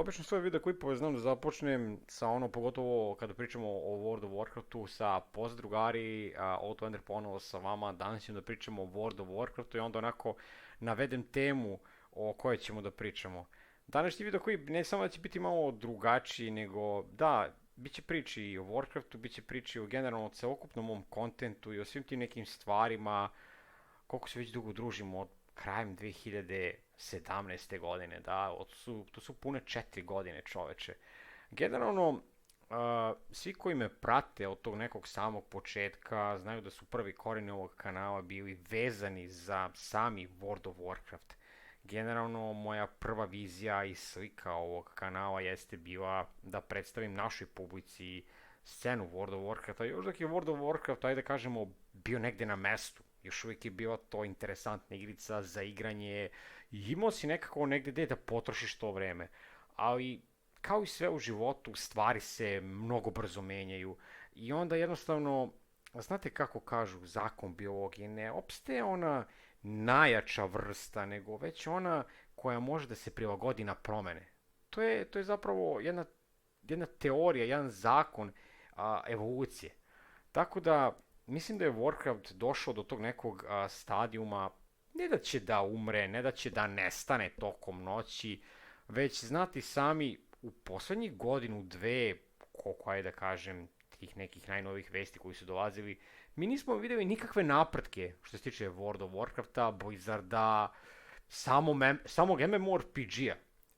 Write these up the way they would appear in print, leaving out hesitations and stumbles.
obično svoje video klipove znam da započnem sa ono, pogotovo kada pričamo o World of Warcraftu, sa pozdrav drugari, Outlander ponovo sa vama, danas ćemo da pričamo o World of Warcraftu i onda onako navedem temu o kojoj ćemo da pričamo. Današnji video klip ne samo da će biti malo drugačiji, nego da, bit će priči i o Warcraftu, bit će priči o generalno celokupnom mom kontentu i o svim tim nekim stvarima, koliko se već dugo družimo, od krajem 2017. godine, da, to su pune 4 godine, čoveče. Generalno, svi koji me prate od tog nekog samog početka znaju da su prvi koreni ovog kanala bili vezani za sami World of Warcraft. Generalno, moja prva vizija i slika ovog kanala jeste bila da predstavim našoj publici scenu World of Warcrafta. Još dok je World of Warcraft, ajde da kažemo, bio negde na mestu. Još uvijek je bila to interesantna igrica za igranje i imao si nekako negde gde da potrošiš to vreme. Ali, kao i sve u životu, stvari se mnogo brzo menjaju i onda jednostavno, znate kako kažu zakon biologije, ne opstaje ona najjača vrsta, nego već ona koja može da se prilagodi na promene. To je zapravo jedna teorija, jedan zakon evolucije. Tako da, mislim da je Warcraft došao do tog nekog stadijuma, ne da će da umre, ne da će da nestane tokom noći, već znati sami u poslednjih godinu, dve, koliko ajde da kažem, tih nekih najnovih vesti koji su dolazili, mi nismo videli nikakve napretke što se tiče World of Warcrafta, Blizzarda, samog MMORPG-a.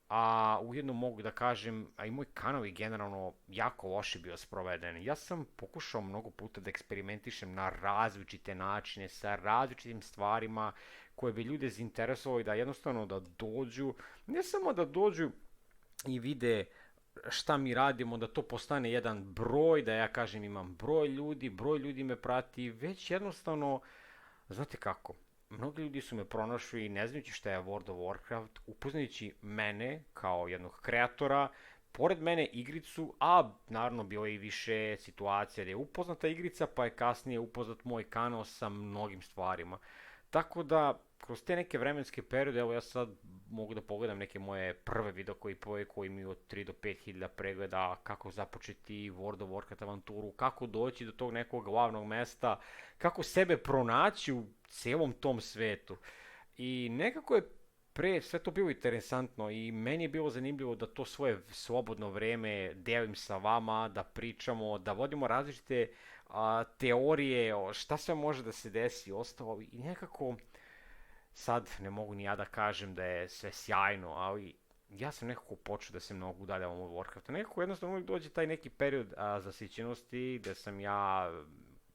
A ujedno mogu da kažem, a i moj kanal je generalno jako loše bio sproveden. Ja sam pokušao mnogo puta da eksperimentišem na različite načine, sa različitim stvarima koje bi ljude zainteresovali da jednostavno da dođu, ne samo da dođu i vide šta mi radimo, da to postane jedan broj, da ja kažem imam broj ljudi me prati, već jednostavno, znate kako, mnogi ljudi su me pronašli ne znajući šta je World of Warcraft, upoznajući mene kao jednog kreatora, pored mene igricu, a naravno bilo je i više situacija gde je upoznata igrica, pa je kasnije upoznat moj kanal sa mnogim stvarima. Tako da, kroz te neke vremenske periode, evo ja sad mogu da pogledam neke moje prve videoklipove koji imaju od 3 do 5 hiljada pregleda, kako započeti World of Warcraft avanturu, kako doći do tog nekog glavnog mesta, kako sebe pronaći u celom tom svetu. I nekako je pre sve to bilo interesantno i meni je bilo zanimljivo da to svoje slobodno vreme delim sa vama, da pričamo, da vodimo različite teorije o šta sve može da se desi i ostalo i nekako sad ne mogu ni ja da kažem da je sve sjajno, ali ja sam nekako počeo da se mnogo udaljavam od Warcrafta. Nekako jednostavno uvijek dođe taj neki period zasićenosti gde sam ja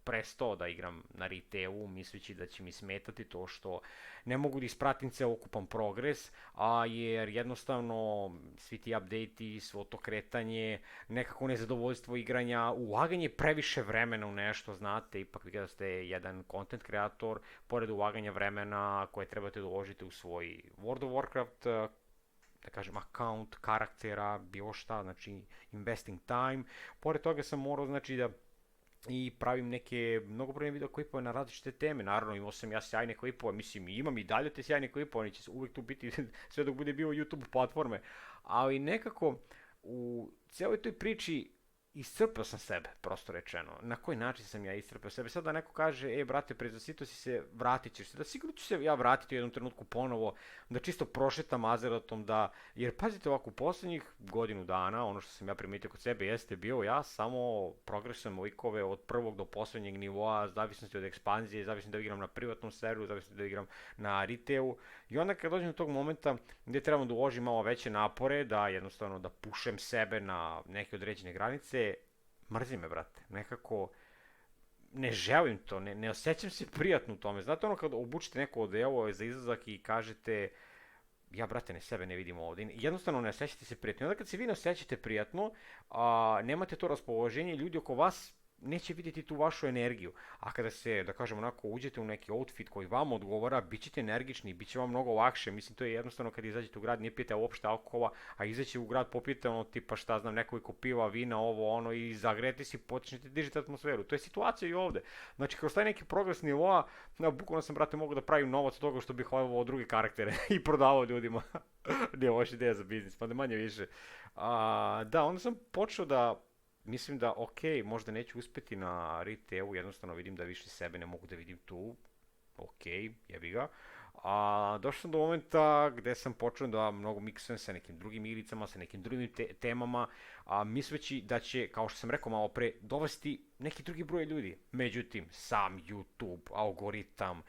prestao da igram na retailu, misleći da će mi smetati to što ne mogu da ispratim celokupan progres, jer jednostavno svi ti update-i, svo to kretanje, nekako nezadovoljstvo igranja, ulaganje previše vremena u nešto, znate, ipak vi kada ste jedan content kreator, pored ulaganja vremena koje trebate da uložite u svoj World of Warcraft, da kažem, account, karaktera, bilo šta, znači investing time, pored toga sam morao, znači, da i pravim neke mnogobrojne video klipove na različite teme. Naravno, imao sam ja sjajne klipove, mislim, imam i dalje te sjajne klipove, oni će uvijek tu biti sve dok bude bio YouTube platforme, ali nekako u cijeloj toj priči iscrpio sam sebe, prosto rečeno. Na koji način sam ja iscrpio sebe? Sad da neko kaže, brate, prezasito si se, vratit ćeš se. Da sigurno ću se ja vratiti u jednom trenutku ponovo, da čisto prošetam Azeratom, da, jer pazite ovako, u poslednjih godinu dana, ono što sam ja primetio kod sebe jeste bio, ja samo progresujem likove od prvog do poslednjeg nivoa, zavisnosti od ekspanzije, zavisnosti da igram na privatnom serveru, zavisnosti da igram na retailu, i onda kad dođem do tog momenta gde trebam da uložim malo veće napore, da jednostavno da pušem sebe na neke određene granice, mrzi me, brate, nekako ne želim to, ne osjećam se prijatno u tome. Znate ono kad obučite neko odelo za izlazak i kažete, ja, brate, sebe ne vidim ovde, jednostavno ne osjećate se prijatno. I onda kad se vi ne osjećate prijatno, nemate to raspoloženje, ljudi oko vas neće vidjeti tu vašu energiju. A kada se, da kažem, onako uđete u neki outfit koji vam odgovara, bit ćete energični, bit će vam mnogo lakše. Mislim, to je jednostavno kad izađete u grad, nije pijete uopšte alkohola, a izaći u grad popijete ono tipa šta znam, nekoliko piva, vina, ovo ono i zagrete si, počnete dižiti atmosferu. To je situacija i ovde. Znači, kroz taj neki progres nivoa, bukvalno sam, brate, mogu da pravim novac od toga što bih hvalio druge karaktere i prodavao ljudima. Nije loša ideja za biznis, pa ne manje više. Da, onda sam počeo da mislim da, ok, možda neću uspeti na retailu, jednostavno vidim da više sebe ne mogu da vidim tu, ok, jebi ga. Došao sam do momenta gde sam počeo da mnogo miksujem sa nekim drugim igricama, sa nekim drugim temama, misleći da će, kao što sam rekao malo pre, dovesti neki drugi broj ljudi. Međutim, sam YouTube, algoritam,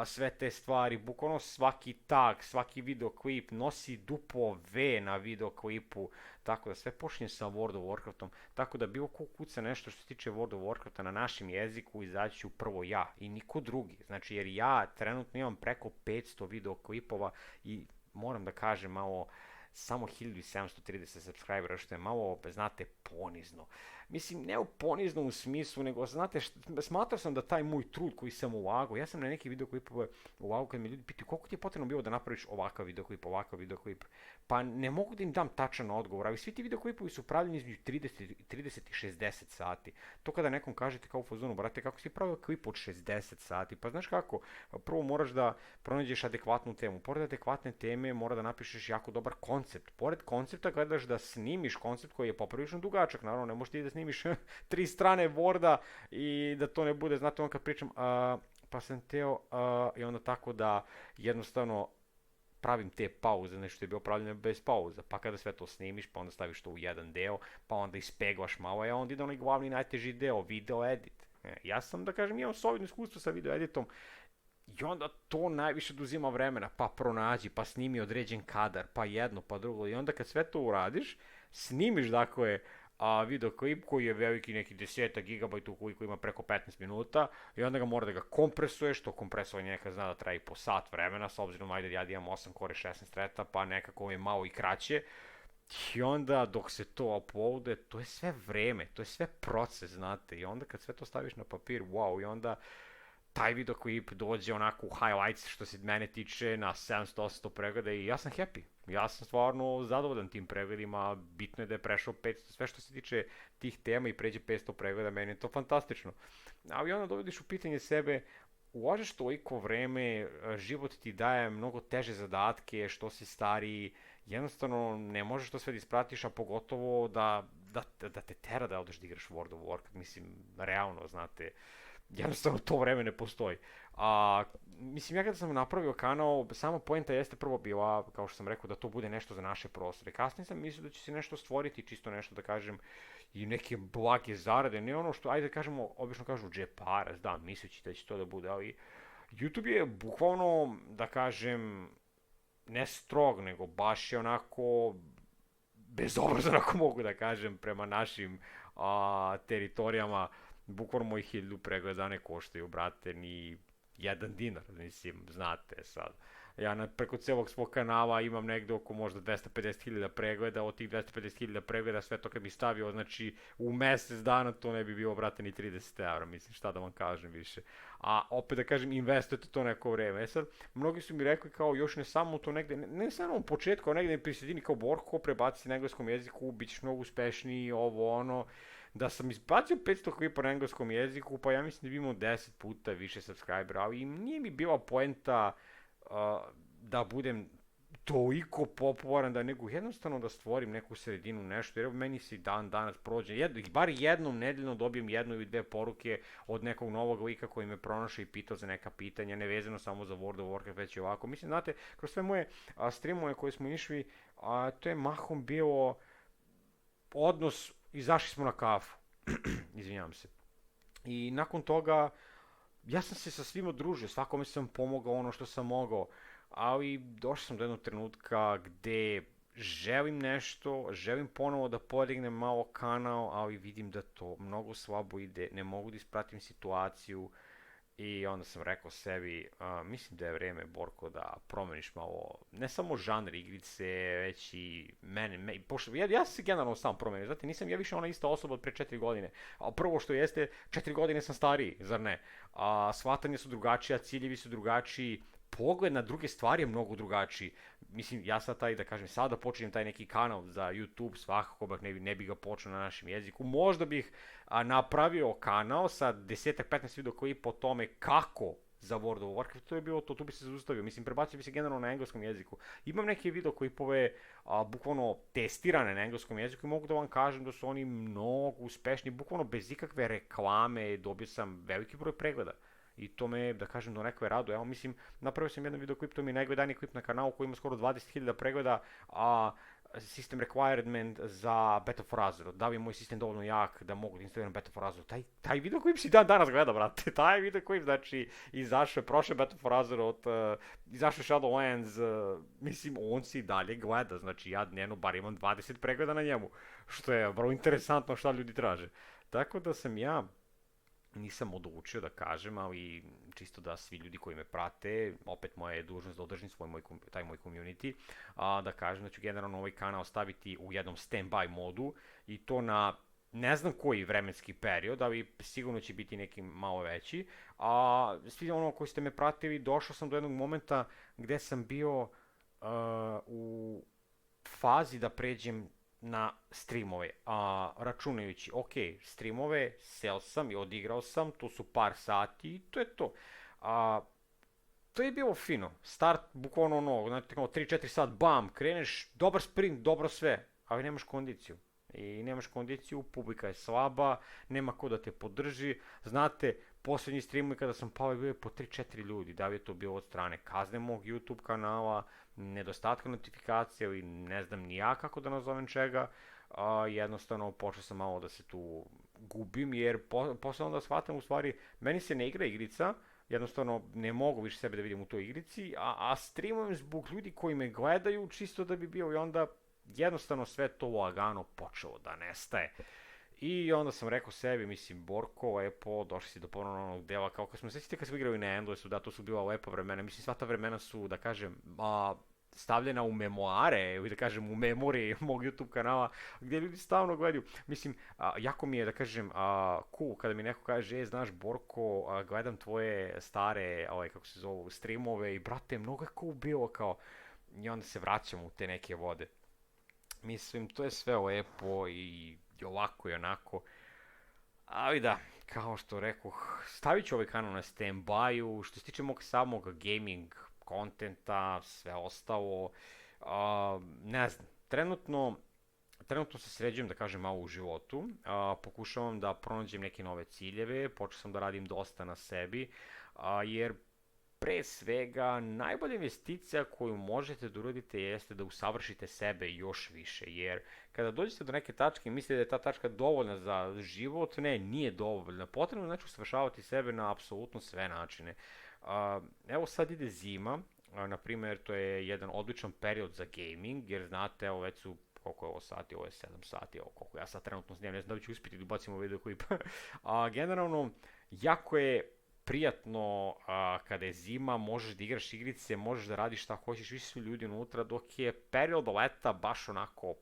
sve te stvari, bukvalno svaki tag, svaki videoklip nosi duplo V na videoklipu, tako da sve počinje sa World of Warcraftom, tako da bilo ko kuca nešto što se tiče World of Warcrafta na našem jeziku, izaći ću prvo ja i niko drugi, znači jer ja trenutno imam preko 500 videoklipova i moram da kažem malo, samo 1730 subscribera, što je malo, znate, ponizno. Mislim, ne ponizno u smislu, nego, znate, smatrao sam da taj moj trud koji sam ulagao, ja sam na neki videoklipove ulagao kad mi ljudi pitaju koliko ti je potrebno bilo da napraviš ovakav videoklip, pa ne mogu da im dam tačan odgovor, ali svi ti videoklipovi su pravljeni između 30 i 60 sati. To kada nekom kažete kao u fazonu, brate, kako si pravio klip od 60 sati, pa znaš kako, prvo moraš da pronađeš adekvatnu temu, pored adekvatne teme mora da napišeš jako dobar koncept, pored koncepta gledaš da snimiš koncept koji je poprilično dugačak, naravno ne možeš ti da snimiš 3 strane Worda i da to ne bude, znate on kad pričam, pa sam teo i onda tako da jednostavno pravim te pauze, nešto je bilo pravljeno bez pauza, pa kada sve to snimiš, pa onda staviš to u jedan deo, pa onda ispeglaš malo, a onda ide onaj glavni najteži deo, video edit. Ja sam, da kažem, imam solidno iskustvo sa video editom, i onda to najviše oduzima vremena, pa pronađi, pa snimi određen kadar, pa jedno, pa drugo, i onda kad sve to uradiš, snimiš, dakle, videoklip koji je veliki neki 10 gigabajta ukoliko ima preko 15 minuta i onda ga mora da ga kompresuješ, to kompresovanje nekad zna da traje po sat vremena, s obzirom ajde ja imam 8 core 16 treta, pa nekako je malo i kraće. I onda dok se to uploade, to je sve vreme, to je sve proces, znate, i onda kad sve to staviš na papir, wow, i onda taj videoklip dođe onako u highlights što se mene tiče na 700-800 pregleda i ja sam happy. Ja sam stvarno zadovoljan tim pregledima, bitno je da je prešao 500, sve što se tiče tih tema i pređe 500 pregleda, meni je to fantastično. Ali onda dovodiš u pitanje sebe, ulažeš toliko vreme, život ti daje mnogo teže zadatke, što si stariji, jednostavno ne možeš to sve da ispratiš, a pogotovo da te tera da odeš da igraš World of Warcraft, mislim, realno, znate, jednostavno to vreme ne postoji. Mislim, ja kada sam napravio kanal, sama poenta jeste prvo bila, kao što sam rekao, da to bude nešto za naše prostore. Kasnije sam mislio da će se nešto stvoriti, čisto nešto da kažem, i neke blage zarade, ne ono što, ajde da kažemo, obično kažu džeparac, da, misleći da će to da bude, ali YouTube je bukvalno, da kažem, ne strog, nego baš je onako bezobrazan, ako mogu da kažem, prema našim teritorijama. Bukvalno mojih 1000 pregleda ne koštaju, brate, ni 1 dinar, mislim, znate sad. Ja preko celog svog kanala imam negde oko možda 250.000 pregleda, od tih 250.000 pregleda sve to kad bi stavio, znači u mesec dana to ne bi bilo, brate, ni 30 evra, mislim, šta da vam kažem više. A opet da kažem, investujete to neko vreme. Sad, mnogi su mi rekli kao još ne samo to negde, ne samo u početku, a negde pri sredini kao Borko, prebaci na engleskom jeziku, bit ćeš mnogo uspešniji, ovo ono. Da sam izbacio 500 klipa na engleskom jeziku, pa ja mislim da bi imao 10 puta više subscribera, ali nije mi bila poenta da budem toliko popularan, da nego jednostavno da stvorim neku sredinu, nešto, jer meni se dan danas prođe, bar jednom nedeljno dobijem 1 ili 2 poruke od nekog novog lika koji me pronaša i pitao za neka pitanja, nevezano samo za World of Warcraft, već i ovako. Mislim, znate, kroz sve moje streamove koje smo išli, to je mahom bilo odnos, izašli smo na kafu, izvinjavam se. I nakon toga, ja sam se sa svima odružio, svakome sam pomogao ono što sam mogao, ali došao sam do jednog trenutka gde želim nešto, želim ponovo da podignem malo kanal, ali vidim da to mnogo slabo ide, ne mogu da ispratim situaciju I onda sam rekao sebi, mislim da je vreme, Borko, da promeniš malo, ne samo žanr igrice, već i pošto ja se generalno sam promenio, znate, nisam ja više ona ista osoba od pre 4 godine, a prvo što jeste, 4 godine sam stariji, zar ne? Shvatanje su drugačija, ciljevi su drugačiji, pogled na druge stvari je mnogo drugačiji. Mislim, ja sad taj, da kažem, sada počinjem taj neki kanal za YouTube, svakako bak ne bi ga počeo na našem jeziku. Možda bih napravio kanal sa 10-15 video koji po tome kako za World of Warcraft, to je bilo to, tu bi se zaustavio. Mislim, prebacio bi se generalno na engleskom jeziku. Imam neke video koji pove bukvalno testirane na engleskom jeziku i mogu da vam kažem da su oni mnogo uspešni, bukvalno bez ikakve reklame, dobio sam veliki broj pregleda. I to me, da kažem, do nekve rado. Evo, mislim, napravio sam jedan video klip, to mi je najgledaniji klip na kanalu koji ima skoro 20.000 pregleda, a system requirement za Battle for Azeroth. Da li je moj sistem dovoljno jak da mogu da instaliram Battle for Azeroth? Taj video klip si dan danas gleda, brate. Taj video klip, znači, izašao je prošle Battle for Azeroth, izašao je Shadowlands, mislim, on si dalje gleda. Znači, ja dnevno bar imam 20 pregleda na njemu, što je vrlo interesantno šta ljudi traže. Tako da sam ja nisam odlučio da kažem, ali čisto da svi ljudi koji me prate, opet moja je dužnost da održim taj moj community, da kažem da ću generalno ovaj kanal staviti u jednom stand-by modu i to na ne znam koji vremenski period, ali sigurno će biti neki malo veći. Svi ono koji ste me pratili, došao sam do jednog momenta gde sam bio u fazi da pređem na streamove, računajući, ok, streamove, seo sam i odigrao sam, to su par sati i to je to. To je bilo fino, start, bukvalno ono, znači, 3-4 sat, bam, kreneš, dobar sprint, dobro sve, ali nemaš kondiciju. I nemaš kondiciju, publika je slaba, nema ko da te podrži, znate, poslednji streamovi kada sam pao je bio po 3-4 ljudi, da li je to bilo od strane kazne mog YouTube kanala, nedostatka notifikacija ili ne znam ni ja kako da nazovem čega, jednostavno počeo sam malo da se tu gubim jer posle onda shvatam u stvari, meni se ne igra igrica, jednostavno ne mogu više sebe da vidim u toj igrici, a streamujem zbog ljudi koji me gledaju čisto da bi bio i onda jednostavno sve to lagano počelo da nestaje. I onda sam rekao sebi, mislim, Borko, lepo, došli si do ponovno onog dela, kao kad smo igrali na Endlessu, da, to su bila lepa vremena, mislim, sva ta vremena su, da kažem, stavljena u memoare, ili da kažem u memoriji mog YouTube kanala, gdje ljudi stalno gledaju. Mislim, jako mi je, da kažem, cool kada mi neko kaže, znaš, Borko, gledam tvoje stare, kako se zovu, streamove i, brate, mnogo je cool bilo, kao, i onda se vraćam u te neke vode. Mislim, to je sve lepo i ovako i onako, ali da, kao što rekoh, stavit ću ovaj kanal na stand-by-u, što se tiče mog samog gaming kontenta, sve ostalo, ne znam, trenutno se sređujem, da kažem, malo u životu, pokušavam da pronađem neke nove ciljeve, počeo sam da radim dosta na sebi, jer pre svega, najbolja investicija koju možete da uradite jeste da usavršite sebe još više, jer kada dođete do neke tačke i mislite da je ta tačka dovoljna za život, ne, nije dovoljna. Potrebno je znači usavršavati sebe na apsolutno sve načine. Evo sad ide zima, na primjer, to je jedan odličan period za gaming, jer znate, evo već su koliko je ovo sati, ovo je 7 sati, evo koliko ja sad trenutno snimam, ne znam da li ću uspjeti da ubacim video klip. Generalno, jako je prijatno kada je zima, možeš da igraš igrice, možeš da radiš šta hoćeš, više su ljudi unutra, dok je period leta baš onako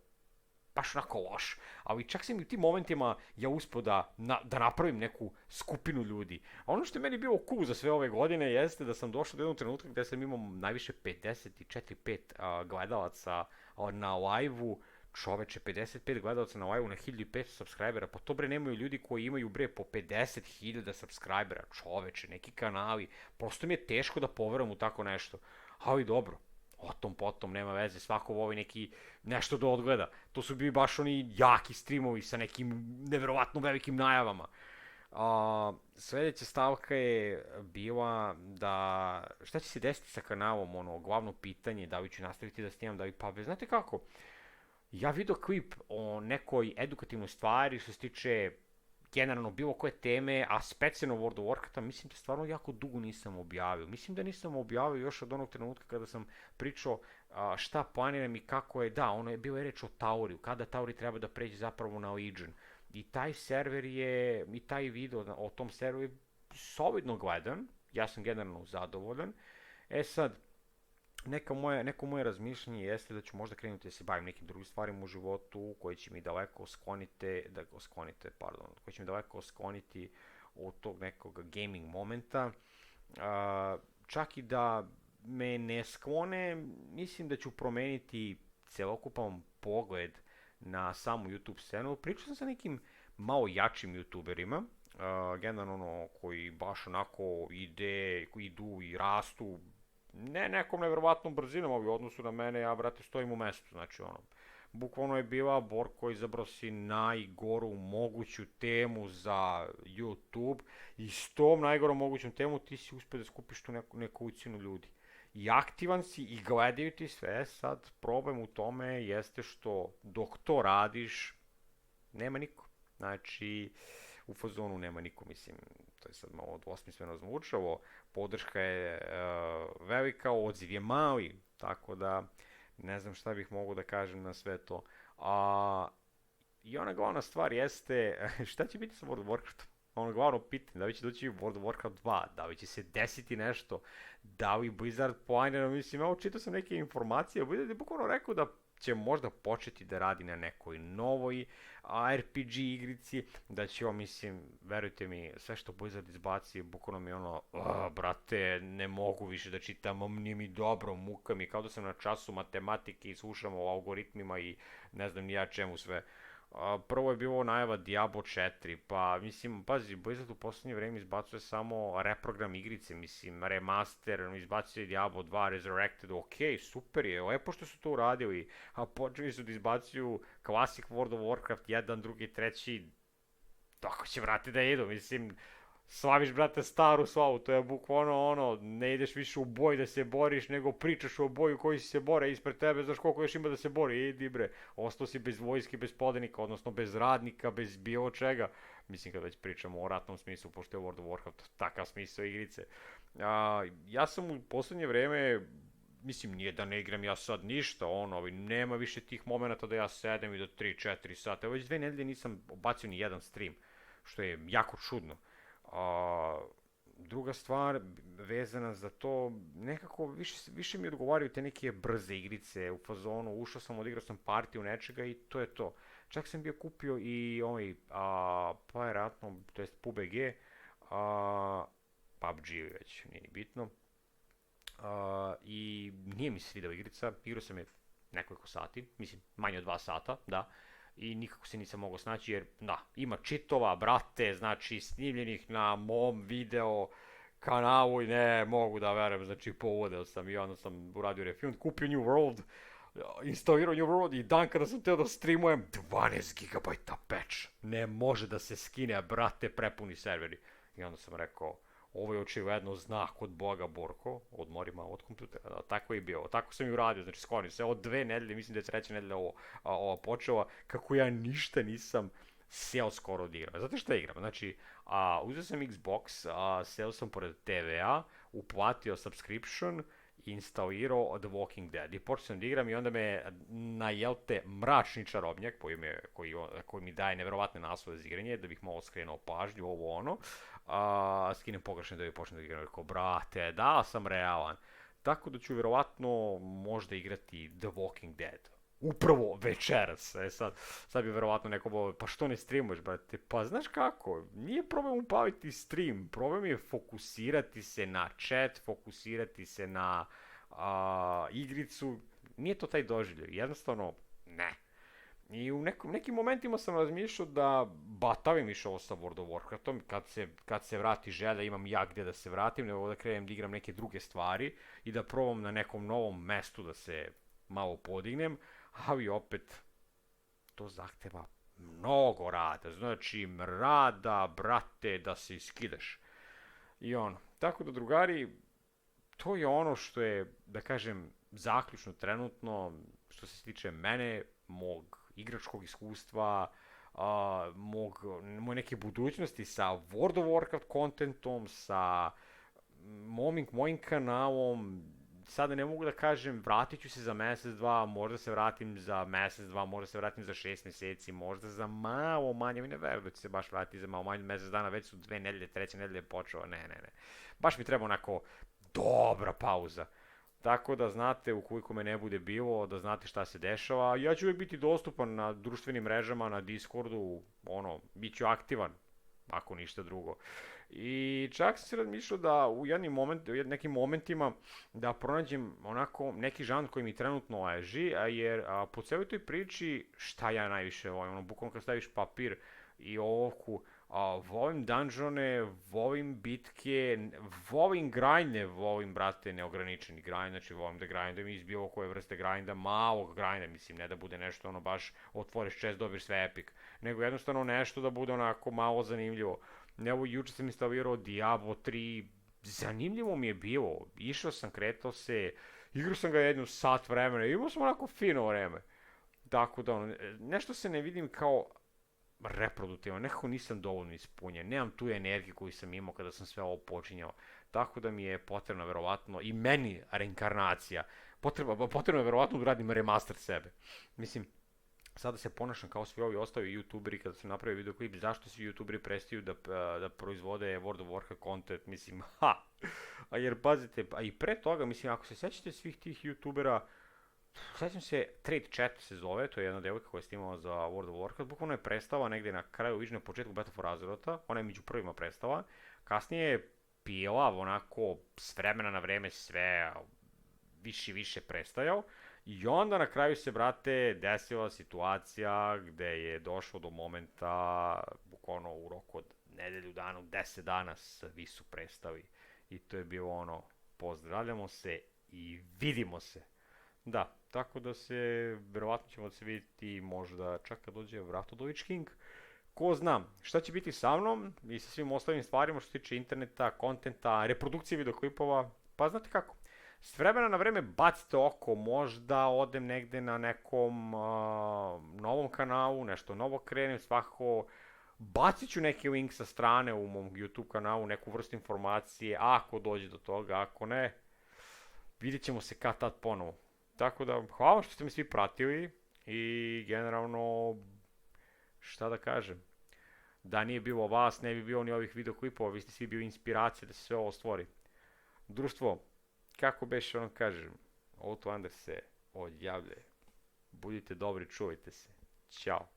loš. Ali čak sam i u tim momentima ja uspio da napravim neku skupinu ljudi. A ono što je meni bilo cool za sve ove godine jeste da sam došao do jednog trenutka gde sam imao najviše 54-5 gledalaca na live-u. Čoveče, 55 gledalaca na live-u na 1500 subscribera, pa to bre nemaju ljudi koji imaju bre po 50.000 subscribera, čoveče, neki kanali, prosto mi je teško da poveram u tako nešto, ali dobro, o tom potom, nema veze, svako voli neki nešto da odgleda, to su bili baš oni jaki streamovi sa nekim neverovatno velikim najavama. Sledeća stavka je bila da šta će se desiti sa kanalom, ono, glavno pitanje, da li ću nastaviti da snimam, da li pa, znate kako, ja vidio klip o nekoj edukativnoj stvari što se tiče generalno bilo koje teme, a specijalno World of Warcrafta, mislim da stvarno jako dugo nisam objavio. Mislim da nisam objavio još od onog trenutka kada sam pričao šta planiram i kako je, da, ono je bilo reč o Tauriju, kada Tauri treba da pređe zapravo na Legion. I taj server je, i taj video o tom serveru je solidno gledam, ja sam generalno zadovoljan. E sad, neko moje razmišljanje jeste da ću možda krenuti da se bavim nekim drugim stvarima u životu koji će mi daleko koji će mi daleko skloniti od tog nekog gaming momenta. Čak i da me ne sklone, mislim da ću promeniti celokupan pogled na samu YouTube scenu. Pričao sam sa nekim malo jačim YouTuberima, generalno koji baš onako idu i rastu, ne nekom nevjerovatnom brzinom, ali u odnosu na mene, ja, brate, stojim u mestu, znači, ono, bukvalno je bila Borko, izabrao si najgoru moguću temu za YouTube i s tom najgorom mogućom temu ti si uspio da skupiš tu neku ucinu ljudi. I aktivan si i gledaju ti sve, sad problem u tome jeste što dok to radiš, nema niko. Znači, u fazonu nema niko, mislim, to je sad malo dvosmisleno zvučalo, podrška je velika, odziv je mali, tako da ne znam šta bih mogao da kažem na sve to. I ona glavna stvar jeste, šta će biti sa World of Warcraftom? Ono glavno pitanje, da li će doći World of Warcraft 2, da li će se desiti nešto, da li Blizzard planira, mislim, evo čitao sam neke informacije, Blizzard je bukvalno rekao da će možda početi da radi na nekoj novoj RPG igrici, da će ovo, mislim, verujte mi, sve što Blizzard izbaci, bukvalno mi ono, brate, ne mogu više da čitam, nije mi dobro, muka mi, kao da sam na času matematike i slušam o algoritmima i ne znam ni ja čemu sve. Prvo je bilo najava Diablo 4, pa mislim, pazi, Blizzard u poslednje vreme izbacuje samo reprogram igrice, mislim, remaster, izbacuje Diablo 2, Resurrected, ok, super je, lepo što su to uradili, a počeli su da izbacuju Classic World of Warcraft 1, 2, 3, tako će vrati da idu, mislim, slaviš, brate, staru slavu, to je bukvalno ono, ne ideš više u boj da se boriš, nego pričaš o boju koji se bore ispred tebe, znaš koliko još ima da se bori, idi bre, ostao si bez vojske, bez podenika, odnosno bez radnika, bez bilo čega, mislim kad već pričamo o ratnom smislu, pošto je World of Warcraft takav smisao igrice. Ja sam u poslednje vreme, mislim, nije da ne igram ja sad ništa, ono, nema više tih momenta da ja sedem i do 3-4 sata, već 2 nedelje nisam bacio ni jedan stream, što je jako čudno. Druga stvar vezana za to, nekako više mi odgovaraju te neke brze igrice u fazonu, ušao sam, odigrao sam partiju nečega i to je to. Čak sam bio kupio i ovaj Piratno, to jest PUBG, PUBG već, nije ni bitno, i nije mi se svidela igrica, igrao sam je nekoliko sati, mislim manje od 2 sata, da, i nikako se nisam mogao snaći jer, da, ima čitova, brate, znači snimljenih na mom video kanalu i ne mogu da verujem, znači povodeo sam i onda sam uradio refund, kupio New World, instalirao New World i dan kada sam teo da streamujem, 12 GB patch, ne može da se skine, brate, prepuni serveri. I onda sam rekao, ovo je očigledno znak od Boga Borko, odmori malo od kompjutera, da, tako je bio, tako sam i uradio, znači sklonio se, od 2 nedelje, mislim da je 3. nedelja ovo počela, kako ja ništa nisam seo skoro od igra. Znate šta igram? Znači, uzeo sam Xbox, seo sam pored TV-a, uplatio subscription, instalirao The Walking Dead i počeo sam da igram i onda me najelte mračni čarobnjak koji mi daje neverovatne naslove za igranje da bih malo skrenuo pažnju, ovo ono, skinem pogrešno da bi počnem da igram, rekao, brate, da sam realan, tako da ću verovatno možda igrati The Walking Dead upravo večeras. Sad bi verovatno neko bilo, pa što ne streamuješ, brate? Pa znaš kako, nije problem upaliti stream, problem je fokusirati se na chat, fokusirati se na igricu, nije to taj doživljaj, jednostavno ne. I u nekim momentima sam razmišljao da batavim išao sa World of Warcraftom, kad se vrati želja, imam ja gdje da se vratim, nego da krenem da igram neke druge stvari i da probam na nekom novom mestu da se malo podignem, ali opet to zahteva mnogo rada, znači rada, brate, da se iskidaš. I ono, tako da drugari, to je ono što je, da kažem, zaključno trenutno, što se tiče mene, mog igračkog iskustva, moje neke budućnosti sa World of Warcraft kontentom, sa mojim kanalom, sada ne mogu da kažem vratit ću se za mesec, dva, možda se vratim za mesec, dva, možda se vratim za 6 meseci, možda za malo manje, mi ne verujem da ću se baš vratiti za malo manje mesec dana, već su 2 nedelje, 3. nedelje je počeo, ne. Baš mi treba onako dobra pauza. Tako da znate, ukoliko me ne bude bilo, da znate šta se dešava. Ja ću uvijek biti dostupan na društvenim mrežama, na Discordu, bit ću aktivan, ako ništa drugo. I čak sam se razmišljao da u nekim momentima da pronađem onako neki žanr koji mi trenutno leži, jer po cijeloj toj priči šta ja najviše volim, bukvalno kad staviš papir i olovku, volim dungeone, volim bitke, volim grindne, volim, brate, neograničeni grind, znači volim da grindam iz bilo koje vrste grinda, malog grinda, mislim, ne da bude nešto baš otvoriš chest, dobiješ sve epic, nego jednostavno nešto da bude onako malo zanimljivo. Evo, juče sam instalirao Diablo 3, zanimljivo mi je bilo, išao sam, kretao se, igrao sam ga jednu sat vremena, imao sam onako fino vreme. Tako da, nešto se ne vidim kao reproduktivan, nekako nisam dovoljno ispunjen, nemam tu energiju koju sam imao kada sam sve ovo počinjao, tako da mi je potrebna verovatno i meni reinkarnacija, potrebno je verovatno da uradim remaster sebe. Mislim, sada se ponašam kao svi ovi ostali youtuberi kada sam napravio videoklip, zašto svi youtuberi prestaju da proizvode World of Warcraft content, mislim, a jer pazite, a i pre toga, mislim, ako se sećate svih tih youtubera, sećam se, Trade Chat se zove, to je jedna devojka koja je snimala za World of Warcraft, bukvalno je prestala negde na kraju Vision, na početku Battle for Azeroth, ona je među prvima prestala, kasnije je pila onako s vremena na vreme sve više prestajao, i onda na kraju se, brate, desila situacija gde je došlo do momenta, bukvalno u roku od nedelju dana, 10 dana, svi su prestali. I to je bilo pozdravljamo se i vidimo se. Da, tako da verovatno ćemo se vidjeti možda čak kad dođe Vratodović King. Ko zna, šta će biti sa mnom i sa svim ostalim stvarima što se tiče interneta, kontenta, reprodukcije videoklipova, pa znate kako. S vremena na vreme bacite oko, možda odem negde na nekom novom kanalu, nešto novo krenem, svakako bacit ću neki link sa strane u mom YouTube kanalu, neku vrstu informacije, ako dođe do toga, ako ne, vidjet ćemo se kad tad ponovo. Tako da, hvala što ste me svi pratili i generalno, šta da kažem, da nije bilo vas, ne bi bilo ni ovih videoklipova, vi ste svi bili inspiracija da se sve ovo stvori. Društvo, kako beše kažem, Outlander se odjavlje. Budite dobri, čuvajte se. Ćao.